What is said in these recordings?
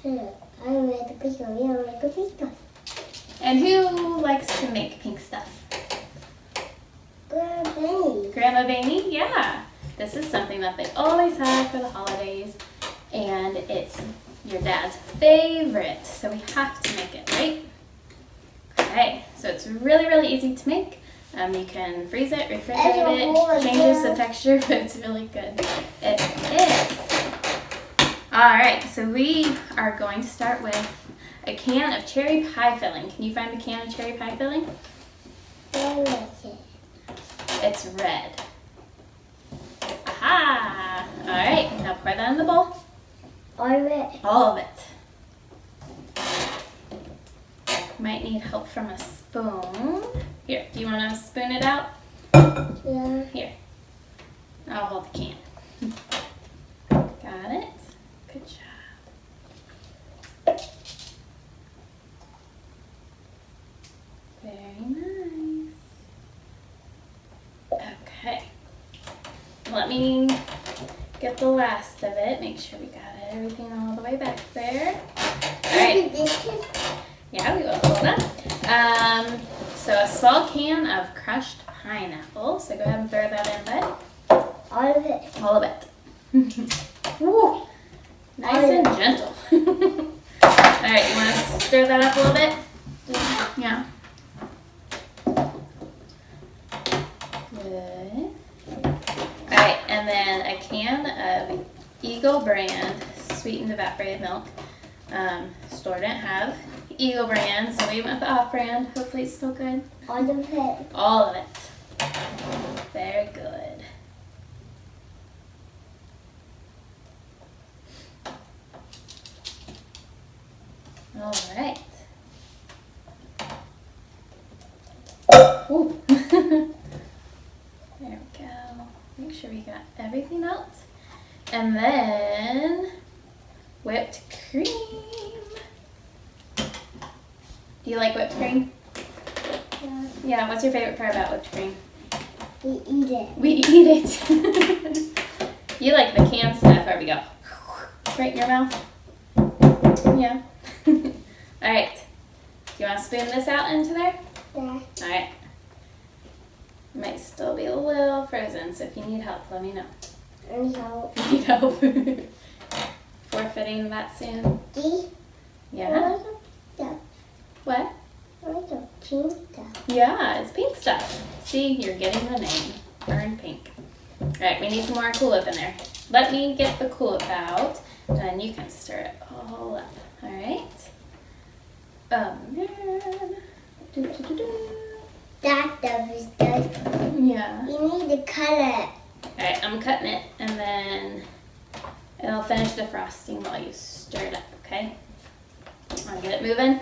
I made the pink one. You don't like the pink stuff. And who likes to make pink stuff? Grandma Benny. Grandma Bainey? Yeah. This is something that they always have for the holidays. And it's your dad's favorite. So we have to make it, right? Okay. So it's really, really easy to make. You can freeze it, refrigerate it, changes the texture, but it's really good. It is. Alright, so we are going to start with a can of cherry pie filling. Can you find a can of cherry pie filling? Where is it? It's red. Aha! Alright, now pour that in the bowl. All of it. All of it. Might need help from a spoon. Here, do you want to spoon it out? Yeah. Here. I'll hold the can. Got it? Good job. Very nice. Okay. Let me get the last of it. Make sure we got everything all the way back there. All right. Yeah, we will. Hold on. So a small can of crushed pineapple. So go ahead and throw that in, bud. All of it. All of it. Woo. Nice and gentle. All right, you want to stir that up a little bit? Yeah. Good. All right, and then a can of Eagle brand sweetened evaporated milk. Store didn't have Eagle brand, so we went with the off brand. Hopefully it's still good. All of it. All of it. Very good. All right. Ooh. There we go. Make sure we got everything out. And then whipped cream. Do you like whipped cream? Yeah. Yeah, what's your favorite part about whipped cream? We eat it. We eat it. You like the canned stuff. There we go. Right in your mouth. Yeah. All right. Do you want to spoon this out into there? Yeah. All right. It might still be a little frozen, so if you need help, let me know. And help. Need help. Forfeiting that soon. See? Yeah. Yeah. What? Where's the pink stuff? Yeah, it's pink stuff. See, you're getting the name. Burn pink. All right, we need some more Cool Whip in there. Let me get the Cool Whip out, and you can stir it all up. All right. That stuff is good. Yeah. You need to cut it. All right, I'm cutting it, and then it'll finish defrosting while you stir it up. Okay. Want to get it moving?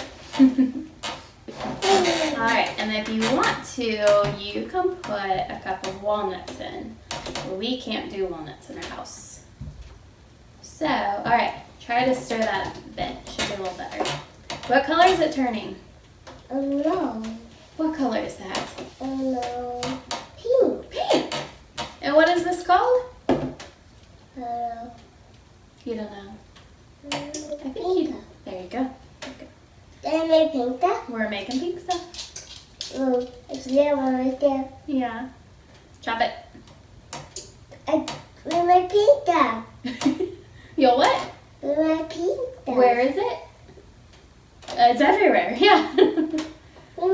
All right, and if you want to, you can put a cup of walnuts in. We can't do walnuts in our house. So, all right, try to stir that a bit. Should be a little better. What color is it turning? Oh no. What color is that? Oh no. Pink. Pink. And what is this called? You don't know. I think you. There you go. Okay. Did I make pink stuff? We're making pink stuff. Oh, it's there one right there. Yeah. Chop it. We made pink stuff. You'll what? We made pink stuff. Where is it? It's everywhere. Yeah. We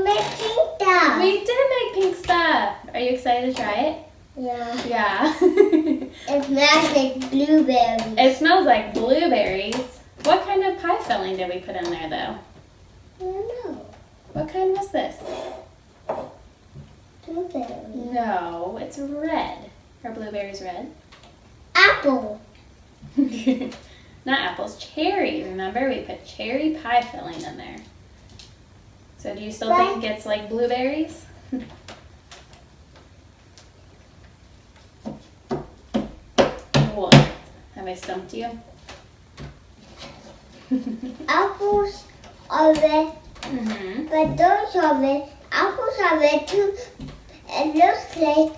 made pink stuff. We did make pink stuff. Are you excited to try it? Yeah. Yeah. It smells like blueberries. It smells like blueberries. What kind of pie filling did we put in there, though? I don't know. What kind was this? Blueberries. No, it's red. Are blueberries red? Apple. Not apples, cherry. Remember, we put cherry pie filling in there. So do you still think it's like blueberries? What? Have I stumped you? Apples are red, Mm-hmm. but those are red. Apples are red too. It looks like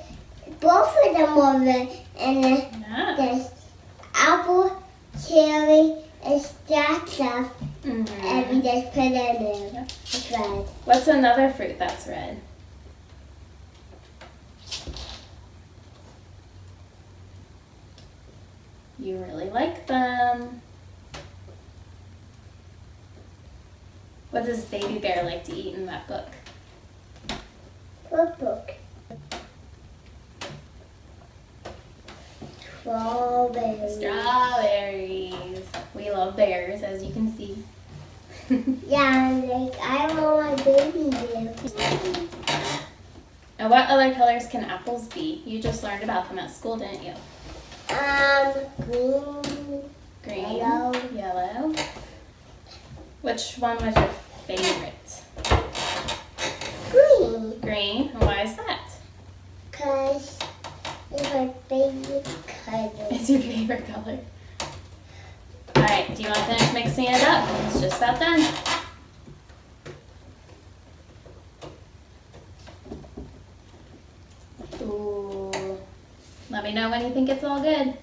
both of them are red. And then Yeah. there's apple, cherry, It's that stuff. And we just put it in there. Yep. It's red. What's another fruit that's red? You really like them. What does Baby Bear like to eat in that book? What book? Strawberries. Strawberries. We love bears, as you can see. Yeah, like I want my baby bear. And what other colors can apples be? You just learned about them at school, didn't you? Green. Green. Yellow. Yellow. Which one was your favorite? Green. Green. And why is that? Cause it's my favorite color. It's your favorite color. Alright, do you want to finish mixing it up? It's just about done. Ooh. Let me know when you think it's all good.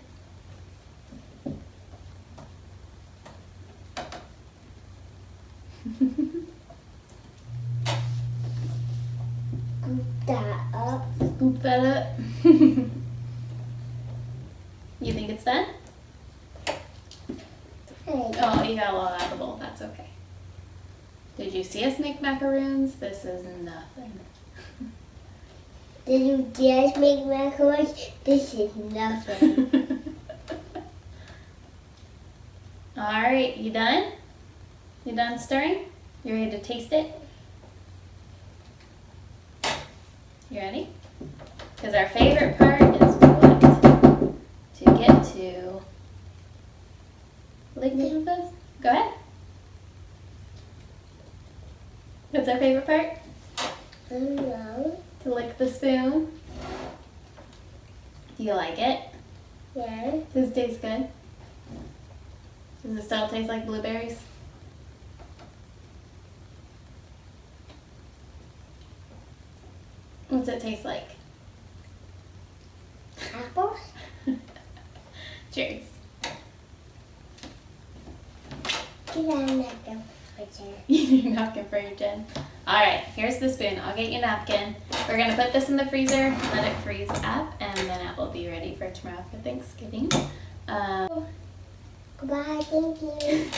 Scoop that up. Scoop that up. You think it's done? Oh, you got a lot out of the bowl. That's okay. Did you see us make macaroons? This is nothing. Did you just make macarons? This is nothing. Alright, you done? You done stirring? You ready to taste it? You ready? Because our favorite part is what? To get to. Lick this. Go ahead. What's our favorite part? I don't know. To lick the spoon. Do you like it? Yeah. Does it taste good? Does it still taste like blueberries? What's it taste like? Apples? Cheers. Get out of napkin for Jen. You need a napkin for your Jen. Alright, here's the spoon. I'll get you a napkin. We're going to put this in the freezer, let it freeze up, and then it will be ready for tomorrow for Thanksgiving. Goodbye, thank you.